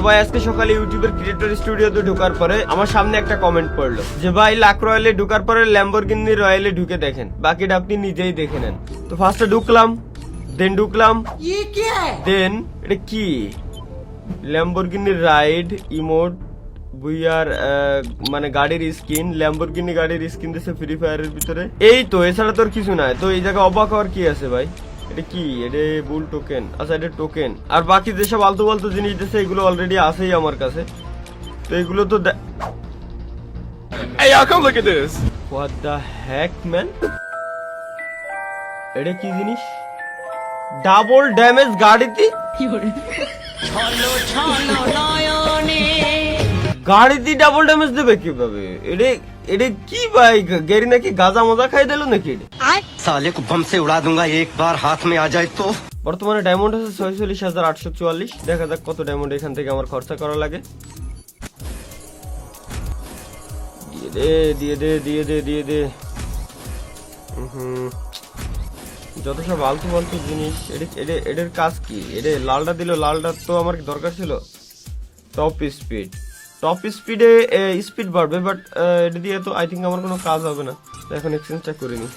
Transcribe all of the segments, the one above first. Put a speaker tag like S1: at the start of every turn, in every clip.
S1: ভাই আজকে সকালে ইউটিউবের ক্রিয়েটর স্টুডিওতে ঢোকার পরে আমার সামনে একটা কমেন্ট পড়লো যে ভাই লাক রয়্যালে ঢোকার পরে ল্যাম্বরগিনি রয়্যালে ঢুকে দেখেন, বাকিটা আপনি নিজেই দেখে নেন। তো ফার্স্টে ঢুকলাম, দেন এটা কি ল্যাম্বরগিনি রাইড ইমোট বুইয়ার মানে গাড়ির স্কিন, ল্যাম্বরগিনি গাড়ির স্কিন দিছে ফ্রি ফায়ারের ভিতরে। এই তো, এছাড়া তোর কিছু নাই। তো এই জায়গায় অবাক হওয়ার কি আছে ভাই? এটা কি? এটা বুল টোকেন। আচ্ছা এটা টোকেন। আর বাকি যেসব আলতু ফালতু জিনিস দিচ্ছে এগুলো অলরেডি আছেই আমার কাছে। তো এগুলো তো
S2: Hey y'all, come look at this.
S1: What the heck man, এটা কি জিনিস? ডাবল ড্যামেজ গাড়িতে, গাড়িতে ডাবল ড্যামেজ দেবে কিভাবে? এটা কি ভাই? গেরি নাকি গাঁজা মজা খাই দিল নাকি?
S3: साले को बम से उड़ा दूंगा एक बार हाथ में आ जाए तो।
S1: বর্তমানে ডায়মন্ড আছে 46,844। দেখা যাক কত ডায়মন্ড এখান থেকে আমার খরচা করা লাগে। দিয়ে দে। যত সব আলতু ফালতু জিনিস। এটার কাজ কি? এটা লালটা দিল, লালটা তো আমার দরকার ছিল। টপ স্পিডে স্পিড বাড়বে, বাট এটা দিয়ে তো আই থিঙ্ক আমার কোনো কাজ হবে না। এখন এক্সচেঞ্জটা করে নি।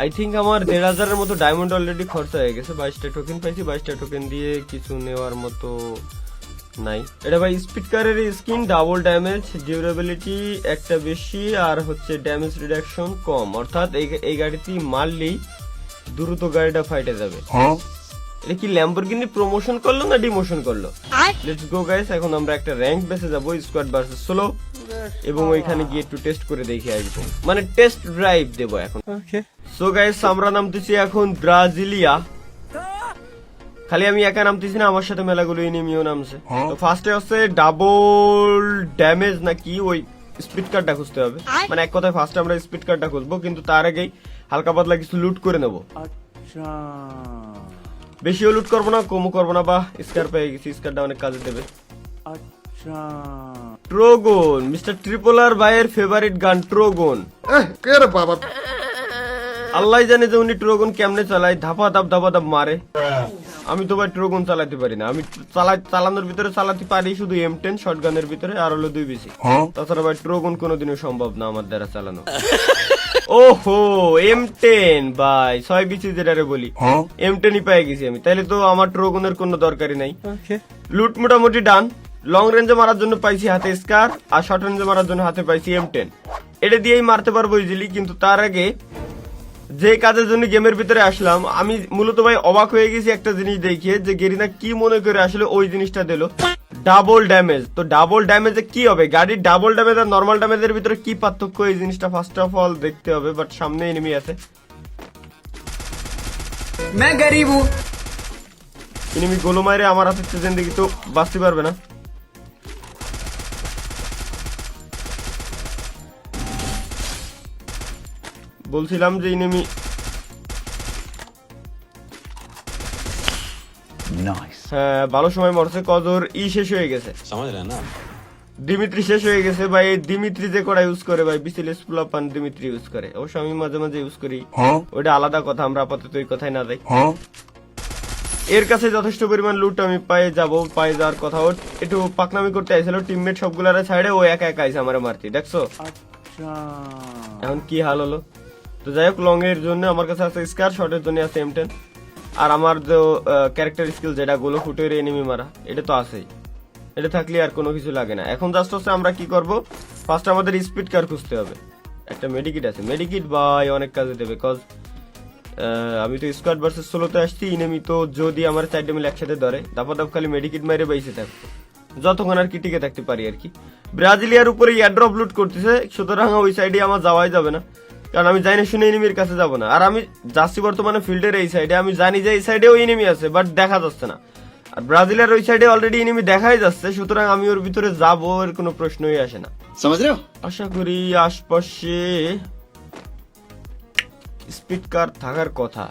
S1: আই থিঙ্ক আমার 1,500-এর মতো ডায়মন্ড অলরেডি খরচা হয়ে গেছে। 22টা টোকেন পাইছি, 22টা টোকেন দিয়ে কিছু নেওয়ার মতো নাই। এটা ভাই স্পিড কারের স্কিন, ডাবল ড্যামেজ, ডিউরেবিলিটি একটা বেশি, আর হচ্ছে ড্যামেজ রিডাকশন কম। অর্থাৎ এই গাড়িতে মারলেই দ্রুত গাড়িটা ফাইটে যাবে। এটা কি ল্যাম্বরগিনি প্রমোশন করলো না ডিমোশন করলো? লেটস গো গাইস, এখন আমরা একটা র্যাঙ্ক বেসে যাবো, স্কোয়াড ভার্সেস সোলো, এবং ওইখানে গিয়ে একটু টেস্ট করে দেখে আসবো, মানে টেস্ট ড্রাইভ দেবো এখন। সো গাইস, আমরা নামতেছি এখন ব্রাজিলিয়া। খালি আমি একা নামতেছি না, আমার সাথে মেলাগুলো এনিমিও নামছে। তো ফার্স্টে হচ্ছে ডাবল ড্যামেজ নাকি ওই স্পিড কার্ডটা খুঁজতে হবে। মানে এক কথায় ফার্স্টে আমরা স্পিড কার্ডটা খুঁজবো, কিন্তু তার আগেই হালকা পাতলা কিছু লুট করে নেবো। বেশিও লুট করবো না, কমও করবো না। বা স্কার পেয়ে গেছি, স্কারটা অনেক কাজে দেবে। ট্রোগন, মিস্টার ট্রিপলার ভাইয়ের ফেভারিট গান ট্রোগন। আল্লাহ জানে যে উনি ট্রোগন কেমনে চালায়, ধাপা ধাপ মারে। আমি তো ভাই ট্রোগন চালাতে পারি না। আমি চালানোর ভিতরে চালাতে পারি শুধু M10 শটগানের ভিতরে, আর হলো 2 বেশি। তাছাড়া ভাই ট্রোগন কোনোদিনও সম্ভব না আমার দ্বারা চালানো। ওহো, M10 ভাই 6 বিসি যেটারে বলি, M10ই পেয়ে গেছি আমি। তাইলে তো আমার ট্রোগনের কোনো দরকারই নাই। লুট মোটামুটি ডান। লং রেঞ্জে মারার জন্য পাইছি হাতে স্কার, আর শর্ট রেঞ্জে মারার জন্য হাতে পাইছি M10। এটা দিয়েই মারতে পারবো ইজিলি। কিন্তু তার আগে যে কাজের জন্য গেমের ভিতরে আসলাম, আমি মূলত ভাই অবাক হয়ে গেছি একটা জিনিস দেখিয়ে, যে গেরিনা কি মনে করে আসলে ওই জিনিসটা দিল ডাবল ড্যামেজ। তো ডাবল ড্যামেজে কি হবে? গাড়ির ডাবল ড্যামেজ আর নর্মাল ড্যামেজের ভিতরে কি পার্থক্য, এই জিনিসটা ফার্স্ট অফ অল দেখতে হবে। বাট সামনে এনিমি আছে, এনিমি গোলো মারে আমার হাতে জিন্দেগি তো বাঁচতে পারবে না। বলছিলাম যে এনিমি হ্যাঁ ভালো সময় মরছে। কজর শেষ হয়ে গেছে, দিমিত্রি শেষ হয়ে গেছে ভাই। দিমিত্রি যে করা ইউজ করে ভাই, বিসিএস প্লাপান দিমিত্রি ইউজ করে। অবশ্য আমি মাঝে মাঝে ইউজ করি, ওইটা আলাদা কথা। আমরা আপাতত এই কথাই না যাই। এর কাছে যথেষ্ট পরিমাণ লুট আমি পাই যাওয়ার কথা। ও একটু পাকনামি করতে আইছিল, টিমমেট সবগুলার ছাইড়ে ও একা আইছে আমার মারতে, দেখছো? এখন কি হাল হলো? তো যাই হোক, লং এর জন্য আমার কাছে আছে স্কার, শর্টের জন্য আছে M10, আর আমার যে ক্যারেক্টার স্কিল যেটা গুলো ফুটের এনিমি মারা, এটা তো আছেই। এটা থাকলে আর কোনো কিছু লাগে না। এখন জাস্ট হচ্ছে আমরা কি করব, ফার্স্ট আমাদের স্পিড কার খুঁজতে হবে। একটা মেডিকিট আছে, মেডিকিট ভাই অনেক কাজে দেবে। কজ আমি তো স্কোয়াড ভার্সেস সোলোতে আসছি, এনিমি তো যদি আমার 4 মিলে একসাথে ধরে দাপ খালি মেডিকিট মাইরে বাইসে থাকবো, যতক্ষণ আর কি টিকে থাকতে পারি আর কি। ব্রাজিলিয়ার উপরে এয়ারড্রপ লুট করতেছে, সুতরাং ওই সাইডে আমার যাওয়াই যাবে না, কারণ আমি জানি শুনে এনিমির কাছে যাবো না। আর আমি যাচ্ছি বর্তমানে ফিল্ডের এই সাইডে, আমি জানি যে এই সাইডেও এনিমি আছে, বাট দেখা যাচ্ছে না। আর ব্রাজিলের ওই সাইডে অলরেডি এনিমি দেখাই যাচ্ছে, সুতরাং আমি ওর ভিতরে যাবো এর কোনো প্রশ্নই আসে না। আশা করি আশপাশে স্পিড কার থাকার কথা,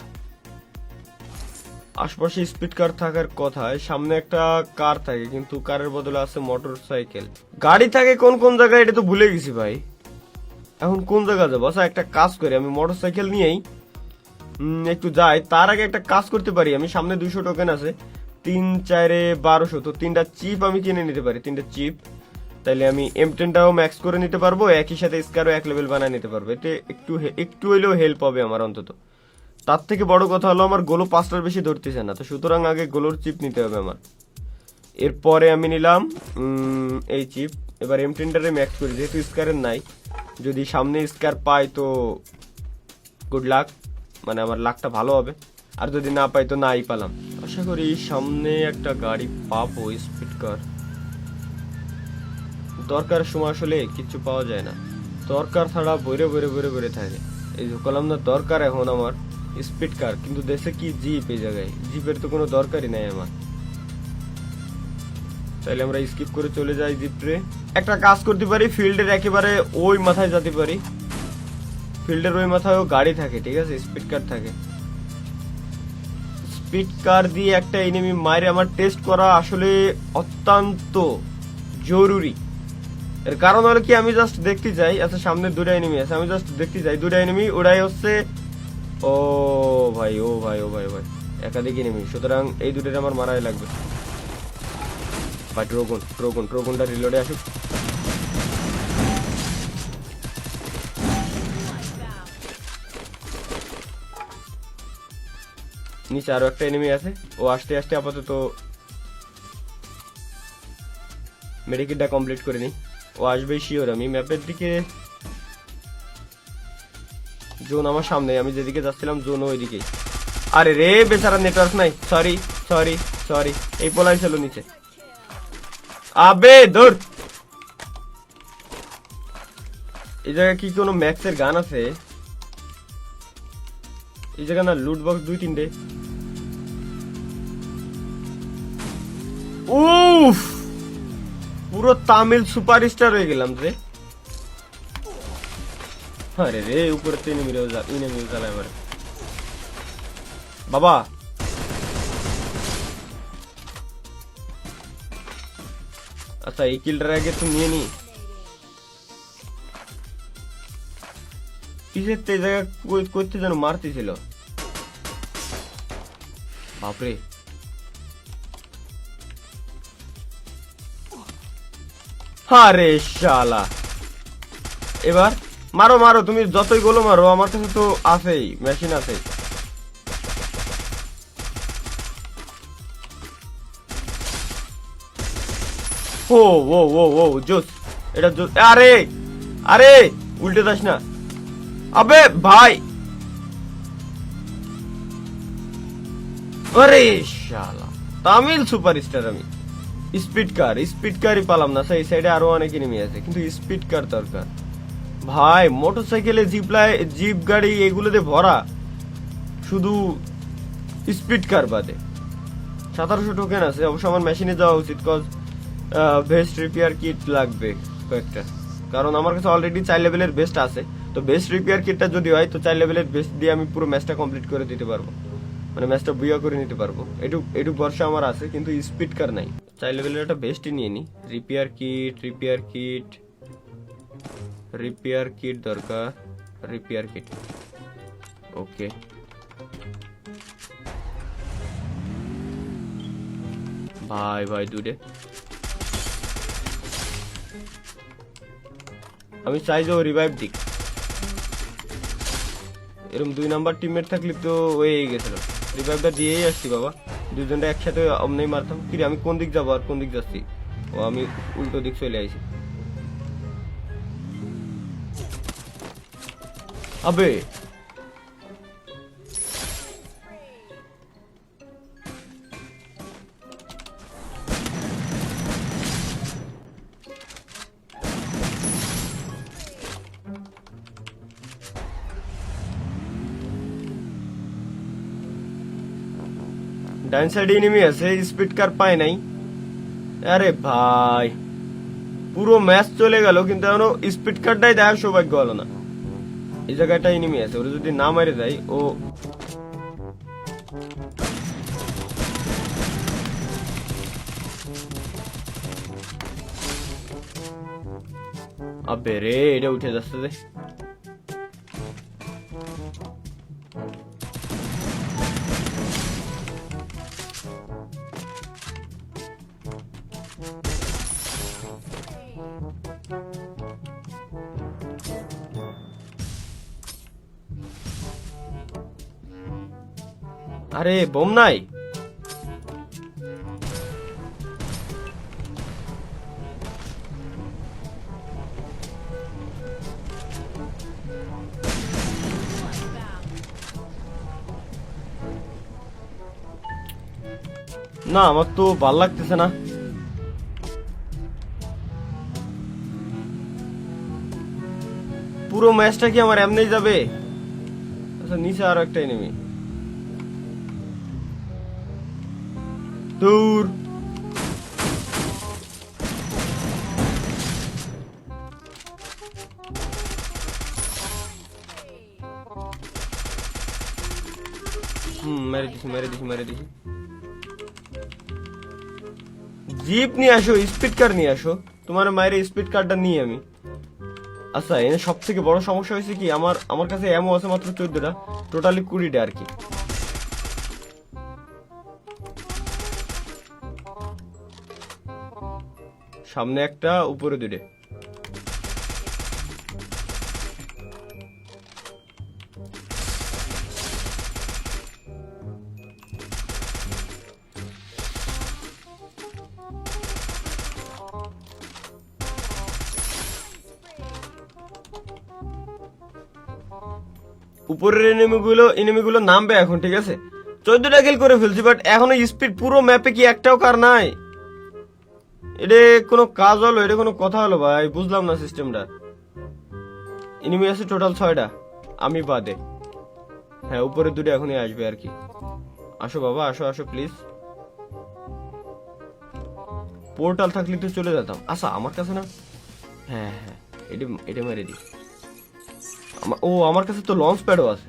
S1: আশপাশে স্পিড কার থাকার কথা। সামনে একটা কার থাকে, কিন্তু কারের বদলে আছে মোটর সাইকেল। গাড়ি থাকে কোন কোন জায়গায় এটা তো ভুলে গেছি ভাই। এখন কোন জায়গা যাবো? আচ্ছা একটা কাজ করি, আমি মোটর সাইকেল নিয়েই একটু যাই, তার আগে একটা কাজ করতে পারি আমি। সামনে 200 টোকেন আছে, 3 4 1200, তো 3টা চিপ আমি কিনে নিতে পারি, 3টা চিপ। তাইলে আমি M10টাও ম্যাক্স করে নিতে পারবো, একই সাথে স্কারও 1 লেভেল বানায় নিতে পারবো। এতে একটু হইলেও হেল্প হবে আমার অন্তত। তার থেকে বড় কথা হলো আমার গোলো 5টার বেশি ধরতেছে না, তো সুতরাং আগে গোলোর চিপ নিতে হবে আমার। এরপরে আমি নিলাম এই চিপ। এবার M10টারে ম্যাক্স করি, যেহেতু স্কারের নাই। যদি সামনে স্কার পাই তো গুড লাক, মানে আমার লাকটা ভালো হবে। আর যদি না পাই তো নাই পালাম। আশা করি সামনে একটা গাড়ি পাবো, স্পিড কার। দরকার সময় আসলে কিছু পাওয়া যায় না, দরকার ছাড়া বইরে বইরে বইরে বইরে থাকে। এই যে কলাম না, দরকার এখন আমার স্পিড কার, কিন্তু দেশে কি জিপ, এই জায়গায় জিপের তো কোনো দরকারই নাই আমার। তাহলে আমরা স্কিপ করে চলে যাই জিপে। একটা কাজ করতে পারি, ফিল্ডের একেবারে ওই মাথায় যেতে পারি। ফিল্ডের ওই মাথায়ও গাড়ি থাকে, ঠিক আছে, স্পিড কার থাকে। স্পিড কার দিয়ে একটা এনিমি মাইরে আমার টেস্ট করা আসলে অত্যন্ত জরুরি। এর কারণ হলো কি, আমি জাস্ট দেখতে যাই। আচ্ছা সামনে 2টা এনিমি আছে, আমি জাস্ট দেখতে যাই 2টা এনিমি, ওরাই হচ্ছে ও ভাই ও ভাই ও ভাই ভাই একাধিক এনিমি, সুতরাং এই 2টার আমার মারাই লাগবে। বাট ট্রোগনটা রিলোডে আসুক। নিচে আরো একটা এনিমি আছে, ও আসতে আসতে আপাতত মেডিকেটটা কমপ্লিট করে নি। ও আসবে শিওর। আমি ম্যাপের দিকে, জোন আমার সামনে, আমি যেদিকে যাচ্ছিলাম জোন ওইদিকে। আরে রে বেচারা নেটওয়ার্ক নাই, সরি সরি সরি। এই পোলাই ছিল নিচে, আবে দূর। এই জায়গায় কি কোনো ম্যাক্সের গান আছে? এই জায়গা না লুট বক্স 2-3টে। উফ, পুরো তামিল সুপারস্টার হয়ে গেলাম রে। আরে রে উপরে তো এনিমি চালায় আমার বাবা। আচ্ছা এই কিলটার আগে তো নিয়ে নি। কিসের তো এই জায়গা করতে যেন মারতেছিল, বাপরে। আরে শালা, এবার মারো মারো, তুমি যতই গোলো মারো, আমার কাছে তো আছেই, মেশিন আছে। ও ও ও ও জোস, এটা জোস। আরে আরে উল্টে যাস না, আবে ভাই। আরে শালা, তামিল সুপারস্টার আমি। স্পিড কারই পালাম না। সেই সাইডে আরো অনেক এনিমি আছে, কিন্তু স্পিড কার দরকার ভাই। মোটরসাইকেলে জিপ গাড়ি এগুলোতে ভরা, শুধু স্পিড কার বাদে। 1700 টোকেন আছে, অবশ্য আমার মেশিনে যাওয়া উচিত, কজ বেস্ট রিপেয়ার কিট লাগবে কয়েকটা। কারণ আমার কাছে অলরেডি 4 লেভেলের বেস্ট আছে, তো বেস্ট রিপেয়ার কিটটা যদি হয় তো 4 লেভেলের বেস্ট দিয়ে আমি পুরো ম্যাচটা কমপ্লিট করে দিতে পারবো, মানে ম্যাচটা বুয়া করে নিতে পারবো। এটুক বর্ষা আমার আছে, কিন্তু স্পিড কার নাই। 4 লেভেলের একটা বেস্টই নিয়ে নি। রিপেয়ার কিট দরকার, রিপেয়ার কিট। ওকে, ভাই ভাই দূরে। আমি চাই যে ও রিভাইভ দিক। এরকম 2 নাম্বার টিমমেট থাকলে তো হয়ে গেছিল। রিভাইভটা দিয়েই আসছি বাবা, দুজনটা একসাথে অমনেই মারতাম। কিরে আমি কোন দিক যাবো আর কোন দিক যাচ্ছি? ও আমি উল্টো দিক চলে আইছি। আবে ডাইন সাইডে এনিমি আছে, স্পিড কার পায় নাই। আরে ভাই পুরো ম্যাচ চলে গেল, কিন্তু এখনো স্পিড কারটাই দেখার সৌভাগ্য হলো না। এই জায়গাটা এনিমি আছে, ওরা যদি না মারে যায় ও। আবে রে এটা উঠে যাচ্ছে যে। আরে বোম নাই? না আমার তো ভাল লাগতেছে না। পুরো ম্যাচটা কি আমার এমনি যাবে? আচ্ছা নিচে আরো একটা এনিমি। দূর। মেরে দিছি। জিপ নিয়ে আসো, স্পিড কার নিয়ে আসো। তোমার মায়ের স্পিড কারটা নিয়ে আমি। আচ্ছা এনে সব থেকে বড় সমস্যা হয়েছে কি, আমার কাছে এমও আছে মাত্র 14টা, টোটালি 20টা আর কি। সামনে একটা, উপরে 2টে। উপরের এনিমিগুলো নামবে এখন, ঠিক আছে? 14টা কিল করে ফেলছি, বাট এখনো স্পিড পুরো ম্যাপে কি একটাও কার নাই? এটা কোনো কাজ হলো? এটা কোনো কথা হলো ভাই? বুঝলাম না সিস্টেমটা। এনিমি আছে টোটাল 6টা, আমি বাদে। হ্যাঁ উপরে 2টা এখনই আসবে আর কি। আসো বাবা, আসো প্লিজ। পোর্টাল থাকলে তো চলে যেতাম। আচ্ছা আমার কাছে না, হ্যাঁ এটা মেরে দিই। আমার কাছে তো লঞ্চ প্যাডও আছে।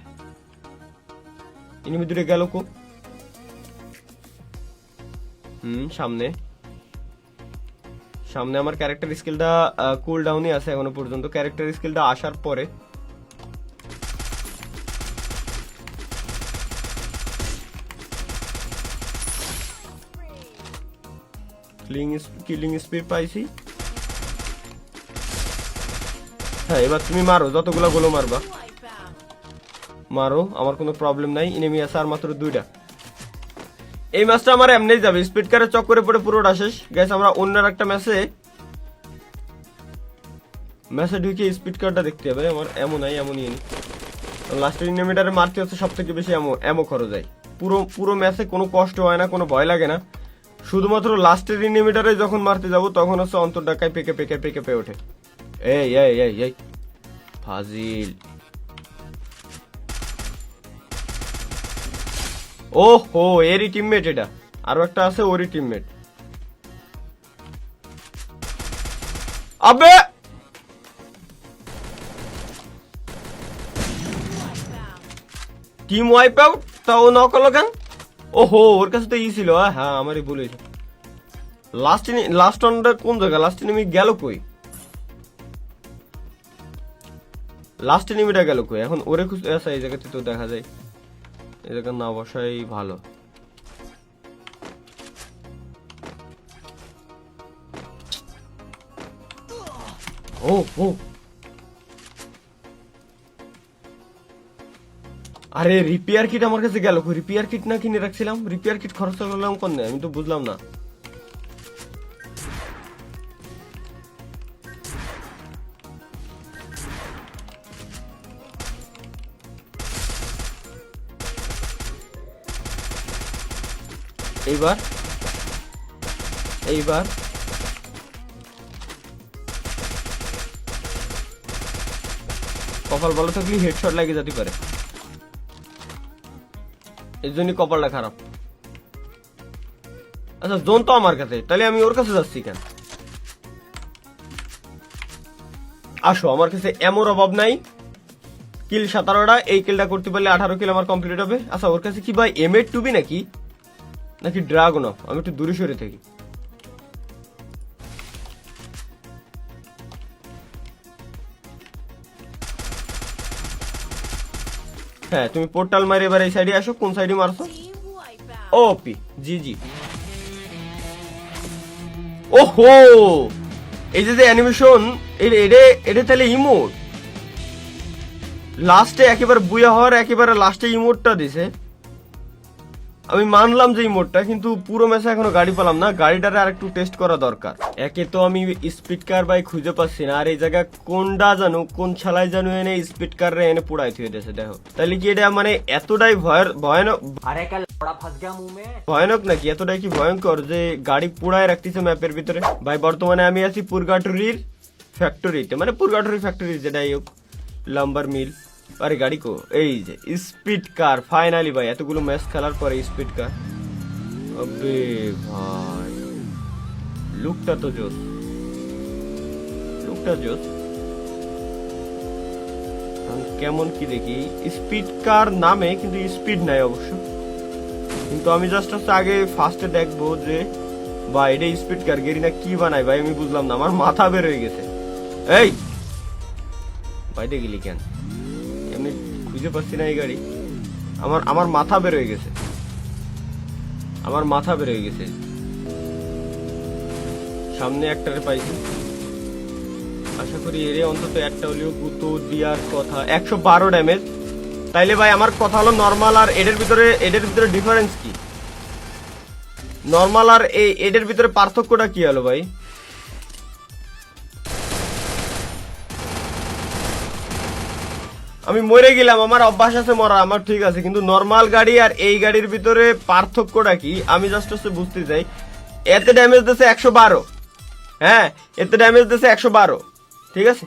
S1: এনিমি 2টে গেল কো? সামনে আমার ক্যারেক্টার স্কিলটা কুল ডাউনই আছে এখনো পর্যন্ত। ক্যারেক্টার স্কিলটা আসার পরে কিলিং স্পিড পাইছি। হ্যাঁ এবার তুমি মারো, যতগুলা গোলো মারবা মারো, আমার কোনো প্রবলেম নাই। এনিমি আছে আর মাত্র 2টা। এই ম্যাচটা আমার এমনি যাবে, স্পিড কারের চক্করে পড়ে পুরোটা শেষ। গাইস আমরা অন্য একটা ম্যাচে ঢুকে স্পিড কারটা দেখতে হবে। আমার এমনই লাস্টের এনিমিটারে মারতে হচ্ছে সব থেকে বেশি এমো খরচ যায়। পুরো ম্যাচে কোনো কষ্ট হয় না, কোনো ভয় লাগে না। শুধুমাত্র লাস্টের এনিমিটারে যখন মারতে যাব তখন হচ্ছে অন্তর্ডাকায় পেকে ওঠে। এই ফাজিল। ওহো এরই টিমমেট এটা, আরো একটা আছে ওরই টিমমেট। আবে টিম ওয়াইপ আউট, তাও নক হলো কেন? ওহো ওর কাছে তো ছিল। হ্যাঁ আমারই ভুল হয়েছে। লাস্ট রাউন্ডটা কোন জায়গা? লাস্ট এনিমি গেল কই? লাস্ট এনিমিটা গেল কই? এখন ওরে খুঁজতে আসা, এই জায়গাতে তো দেখা যায়। এই জায়গা না বসাই ভালো। ও আরে রিপেয়ার কিট আমার কাছে গেল কই? রিপেয়ার কিট না কিনে রাখছিলাম? রিপেয়ার কিট খরচ করলাম কোন? আমি তো বুঝলাম না। এইবার কপাল ভালো থাকলে হেডশট লাগে যেতে পারে, এর জন্য কপালটা খারাপ। আচ্ছা জোন তো আমার কাছে, তাহলে আমি ওর কাছে যাচ্ছি কেন? আসো, আমার কাছে এমন অভাব নাই। কিল 17টা, এই কিলটা করতে পারলে 18 কিল আমার কমপ্লিট হবে। আচ্ছা ওর কাছে কি ভাই M8 নাকি ড্রাগন? আমি একটু দূরে সরে থাকি। হ্যাঁ তুমি পোর্টাল মারি, এবার এই সাইডে আসো। কোন সাইডে মারছো? ওপি জি। ওহো এই যে অ্যানিমেশন, এটা তাহলে ইমোট। লাস্টে একেবারে বুয়া হওয়ার একেবারে লাস্টে ইমোটটা দিছে। আমি মানলাম যে এই মোডটা, কিন্তু পুরো ম্যাচে এখনো গাড়ি পেলাম না। গাড়িটারে আর একটু টেস্ট করা দরকার। একে তো আমি স্পিড কার ভাই খুঁজে পাচ্ছি না, আর এই জায়গা কোনটা জানো, কোন ছালাই জানো এনে স্পিড কার রে এনে পুড়াই থুয়ে দিয়েছে। দেখো তাহলে কি এটা মানে এতটাই ভয়ানক, ভয়ানক নাকি, এতটাই কি ভয়ঙ্কর যে গাড়ি পুড়ায় রাখতেছে ম্যাপের ভিতরে। ভাই বর্তমানে আমি আছি পুরগাটরির ফ্যাক্টরিতে, মানে পুরগাটরি ফ্যাক্টরি যেটাই হোক, লাম্বার মিল। আরে গাড়ি কো, এই যে স্পিড কার ফাইনালি ভাই, এতগুলো ম্যাচ খেলার পরে স্পিড কার। আবে ভাই লুকটা তো জোস, লুকটা জোস। কেমন কি দেখি, স্পিড কার নামে কিন্তু স্পিড নাই অবশ্য। কিন্তু আমি জাস্ট আগে ফার্স্টে দেখবো যে ভাই এটা স্পিড কার গেরিনা কি বানায় ভাই, আমি বুঝলাম না, আমার মাথা বের হয়ে গেছে। এই ভাই দেখলি কেন, এমনি খুঁজে পাচ্ছি না এই গাড়ি, আমার মাথা বের হয়ে গেছে, আমার মাথা বের হয়ে গেছে। সামনে একটারে পাইছি, আশা করি এর অন্তত একটা হলেও গুতো দিয়ার কথা। 112 ড্যামেজ। তাইলে ভাই আমার কথা হলো নরমাল আর এডের ভিতরে ডিফারেন্স কি? নরমাল আর এডের ভিতরে পার্থক্যটা কি হলো ভাই? আমি মরে গেলাম, আমার অভ্যাস আছে মরা, আমার ঠিক আছে, কিন্তু নরমাল গাড়ি আর এই গাড়ির ভিতরে পার্থক্যটা কি আমি জাস্ট বুঝতে চাই। এতে ড্যামেজ দিচ্ছে 112, হ্যাঁ এতে ড্যামেজ দিচ্ছে 112, ঠিক আছে।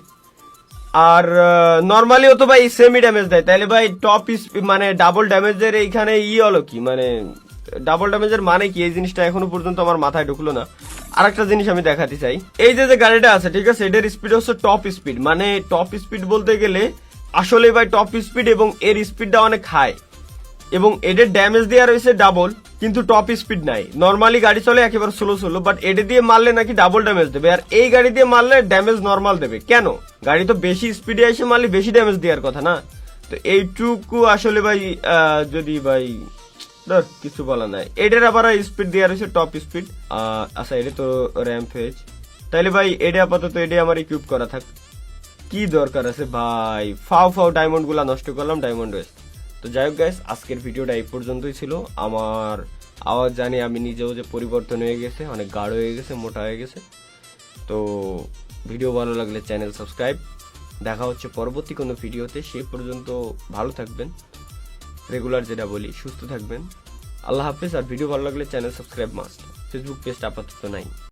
S1: আর নরমালিও তো ভাই সেমি ড্যামেজ দেয়। তাহলে ভাই টপ মানে ডাবল ড্যামেজের এইখানে হলো কি, মানে ডাবল ড্যামেজের মানে কি, এই জিনিসটা এখনো পর্যন্ত আমার মাথায় ঢুকলো না। আরেকটা জিনিস আমি দেখাতে চাই, এই যে গাড়িটা আছে ঠিক আছে, এটার স্পিড হচ্ছে টপ স্পিড। মানে টপ স্পিড বলতে গেলে আসলে ভাই টপ স্পিড, এবং এর স্পিডটা অনেক হাই, এবং এদের ড্যামেজ দেওয়া রয়েছে ডাবল, কিন্তু টপ স্পিড নাই। নরমালি গাড়ি চলে একেবারে স্লো, বাট এডে দিয়ে মারলে নাকি ডাবল ড্যামেজ দেবে, আর এই গাড়ি দিয়ে মারলে ড্যামেজ নরমাল দেবে। কেন? গাড়ি তো বেশি স্পিডে এসে মারলে বেশি ড্যামেজ দেওয়ার কথা না। তো এইটুকু আসলে ভাই যদি ভাই ধর কিছু বলা নাই। এডের আবার স্পিড দেওয়া রয়েছে টপ স্পিড। আচ্ছা এটা তো র্যাম্পেজ, তাইলে ভাই এডে আপাতত এডে আমার ইকুইপ করা থাক। কি দরকার আছে ভাই, ফাও ডায়মন্ড গুলা নষ্ট করলাম, ডায়মন্ড ওয়েস্ট। তো যাই হোক গাইস, আজকের ভিডিওটা এই পর্যন্তই ছিল। আমার আওয়াজ জানি আমি নিজেও যে পরিবর্তন হয়ে গেছে, অনেক গাঢ় হয়ে গেছে, মোটা হয়ে গেছে। তো ভিডিও ভালো লাগলে চ্যানেল সাবস্ক্রাইব। দেখা হচ্ছে পরবর্তী কোনো ভিডিওতে, সেই পর্যন্ত ভালো থাকবেন, রেগুলার যেটা বলি সুস্থ থাকবেন। আল্লাহ হাফেজ। আর ভিডিও ভালো লাগলে চ্যানেল সাবস্ক্রাইব মাস্ট। ফেসবুক পেজটা আপাতত নাই।